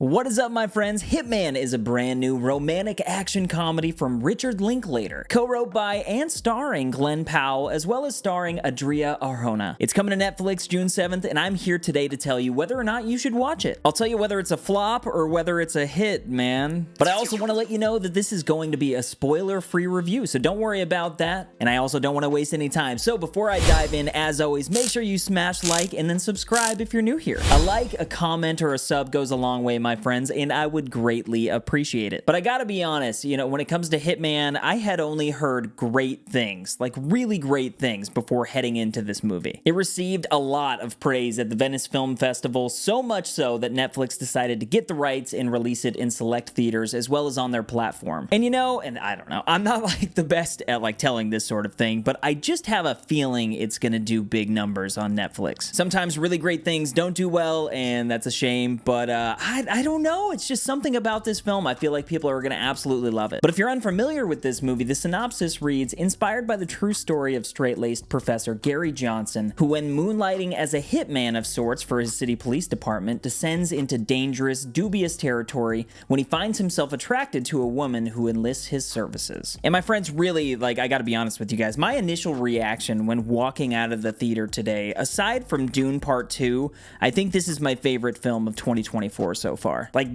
What is up, my friends? Hitman is a brand new romantic action comedy from Richard Linklater, co-wrote by and starring Glenn Powell, as well as starring Adria Arjona. It's coming to Netflix June 7th, and I'm here today to tell you whether or not you should watch it. I'll tell you whether it's a flop or whether it's a hit, man. But I also want to let you know that this is going to be a spoiler-free review, so don't worry about that. And I also don't want to waste any time. So before I dive in, as always, make sure you smash like and then subscribe if you're new here. A like, a comment, or a sub goes a long way, my friends, and I would greatly appreciate it. But I gotta be honest, when it comes to Hitman, I had only heard great things, like really great things, before heading into this movie. It received a lot of praise at the Venice Film Festival, so much so that Netflix decided to get the rights and release it in select theaters as well as on their platform. And and I don't know, I'm not like the best at like telling this sort of thing, but I just have a feeling it's gonna do big numbers on Netflix. Sometimes really great things don't do well, and that's a shame, but I don't know. It's just something about this film. I feel like people are going to absolutely love it. But if you're unfamiliar with this movie, the synopsis reads, inspired by the true story of straight-laced Professor Gary Johnson, who when moonlighting as a hitman of sorts for his city police department, descends into dangerous, dubious territory when he finds himself attracted to a woman who enlists his services. And my friends, really, I gotta be honest with you guys, my initial reaction when walking out of the theater today, aside from Dune Part 2, I think this is my favorite film of 2024 so far.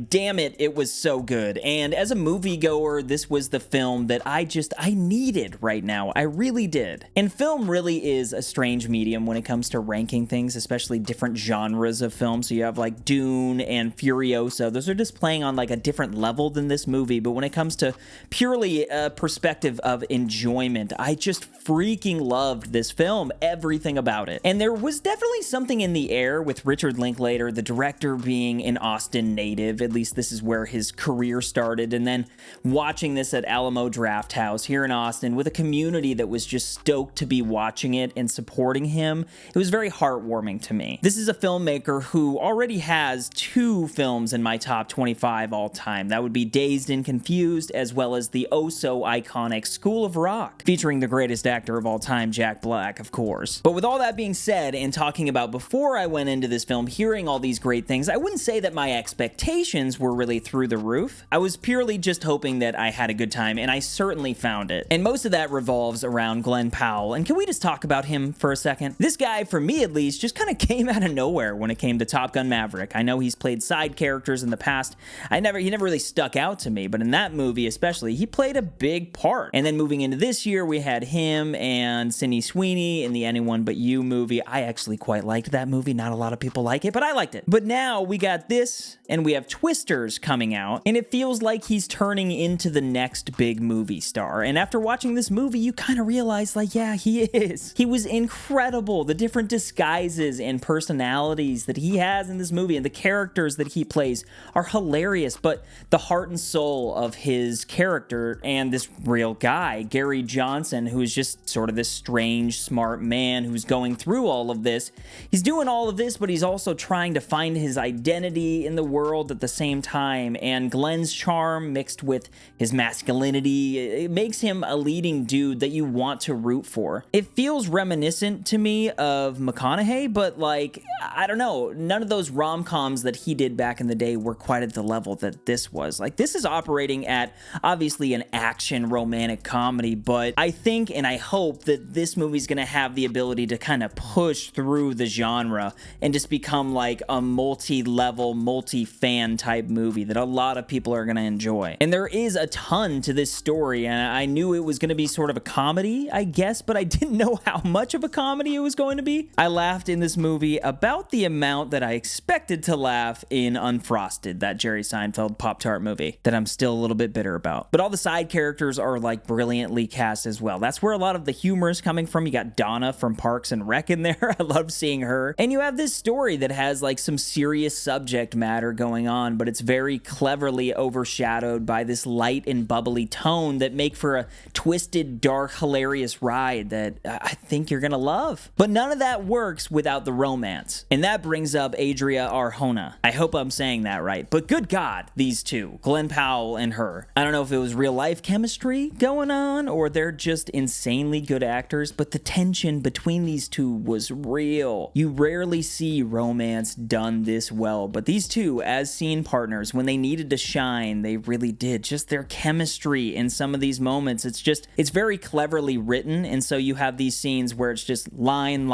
Damn it, it was so good. And as a moviegoer, this was the film that I needed right now. I really did. And film really is a strange medium when it comes to ranking things, especially different genres of film. So you have like Dune and Furiosa. Those are just playing on like a different level than this movie. But when it comes to purely a perspective of enjoyment, I just freaking loved this film, everything about it. And there was definitely something in the air with Richard Linklater, the director, being an Austin native. At least this is where his career started, and then watching this at Alamo Drafthouse here in Austin with a community that was just stoked to be watching it and supporting him, it was very heartwarming to me. This is a filmmaker who already has two films in my top 25 all time. That would be Dazed and Confused, as well as the oh-so-iconic School of Rock, featuring the greatest actor of all time, Jack Black, of course. But with all that being said, and talking about before I went into this film, hearing all these great things, I wouldn't say that my expectations were really through the roof. I was purely just hoping that I had a good time, and I certainly found it. And most of that revolves around Glenn Powell. And can we just talk about him for a second? This guy, for me at least, just kind of came out of nowhere when it came to Top Gun Maverick. I know he's played side characters in the past. He never really stuck out to me, but in that movie especially, he played a big part. And then moving into this year, we had him and Sydney Sweeney in the Anyone But You movie. I actually quite liked that movie. Not a lot of people like it, but I liked it. But now we got this, and we have Twisters coming out, and it feels like he's turning into the next big movie star. And after watching this movie, you kind of realize, yeah, he is. He was incredible. The different disguises and personalities that he has in this movie and the characters that he plays are hilarious, but the heart and soul of his character and this real guy, Gary Johnson, who is just sort of this strange, smart man who's going through all of this. He's doing all of this, but he's also trying to find his identity in the world at the same time, and Glenn's charm mixed with his masculinity, it makes him a leading dude that you want to root for. It feels reminiscent to me of McConaughey, but I don't know, none of those rom-coms that he did back in the day were quite at the level that this was. This is operating at obviously an action romantic comedy, but I think and I hope that this movie's gonna have the ability to kind of push through the genre and just become like a multi-level, multi-fan type movie that a lot of people are gonna enjoy. And there is a ton to this story, and I knew it was gonna be sort of a comedy, I guess, but I didn't know how much of a comedy it was going to be. I laughed in this movie about the amount that I expected to laugh in Unfrosted, that Jerry Seinfeld Pop-Tart movie that I'm still a little bit bitter about. But all the side characters are brilliantly cast as well. That's where a lot of the humor is coming from. You got Donna from Parks and Rec in there. I love seeing her. And you have this story that has some serious subject matter going on, but it's very cleverly overshadowed by this light and bubbly tone that make for a twisted, dark, hilarious ride that I think you're gonna love. But none of that works without the romance. And that brings up Adria Arjona. I hope I'm saying that right, but good God, these two, Glenn Powell and her. I don't know if it was real life chemistry going on or they're just insanely good actors, but the tension between these two was real. You rarely see romance done this well, but these two, as as scene partners, when they needed to shine, they really did. Just their chemistry in some of these moments, it's very cleverly written, and so you have these scenes where it's just line,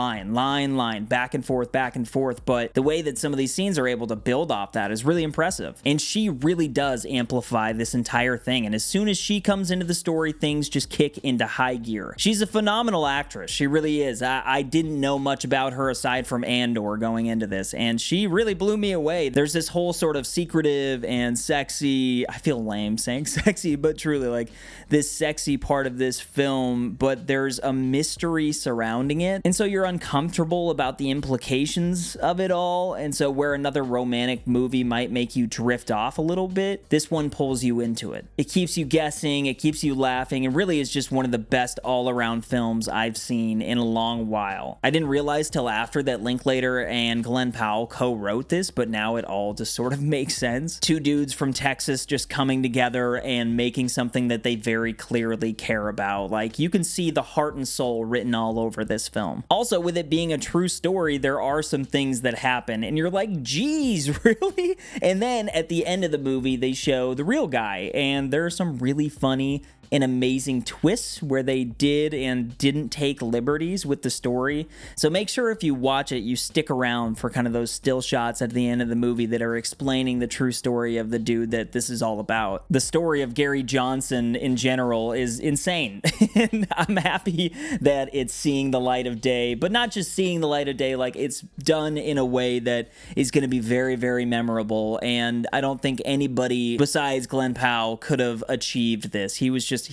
back and forth, but the way that some of these scenes are able to build off that is really impressive. And she really does amplify this entire thing, and as soon as she comes into the story, things just kick into high gear. She's a phenomenal actress. She really is. I didn't know much about her aside from Andor going into this, and she really blew me away. There's this whole sort of secretive and sexy, I feel lame saying sexy, but truly like this sexy part of this film, but there's a mystery surrounding it, and so you're uncomfortable about the implications of it all. And so where another romantic movie might make you drift off a little bit, this one pulls you into it. It keeps you guessing, it keeps you laughing, and really is just one of the best all-around films I've seen in a long while. I didn't realize till after that Linklater and Glenn Powell co-wrote this, but now it all just sort of makes sense. Two dudes from Texas just coming together and making something that they very clearly care about. Like, you can see the heart and soul written all over this film. Also, with it being a true story, there are some things that happen, and you're like, geez, really? And then at the end of the movie, they show the real guy, and there are some really funny and amazing twists where they did and didn't take liberties with the story. So make sure if you watch it, you stick around for kind of those still shots at the end of the movie that are explaining the true story of the dude that this is all about. The story of Gary Johnson in general is insane, and I'm happy that it's seeing the light of day, but not just seeing the light of day, like it's done in a way that is going to be very, very memorable, and I don't think anybody besides Glenn Powell could have achieved this. He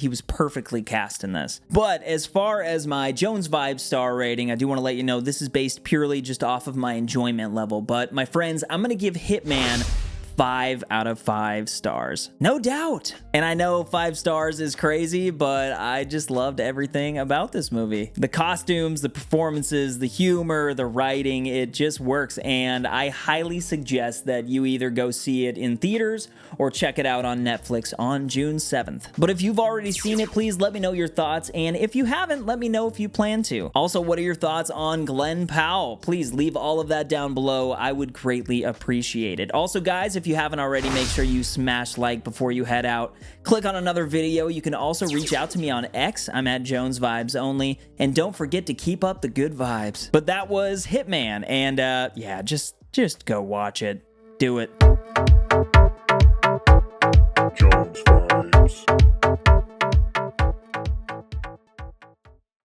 was perfectly cast in this. But as far as my Jones Vibes star rating, I do want to let you know this is based purely just off of my enjoyment level. But my friends, I'm going to give Hitman 5 out of 5 stars. No doubt. And I know 5 stars is crazy, but I just loved everything about this movie. The costumes, the performances, the humor, the writing, it just works. And I highly suggest that you either go see it in theaters or check it out on Netflix on June 7th. But if you've already seen it, please let me know your thoughts. And if you haven't, let me know if you plan to. Also, what are your thoughts on Glenn Powell? Please leave all of that down below. I would greatly appreciate it. Also, guys, if you haven't already, make sure you smash like before you head out. Click on another video. You can also reach out to me on X. I'm at Jones Vibes Only. And don't forget to keep up the good vibes. But that was Hitman. And yeah, just go watch it. Do it.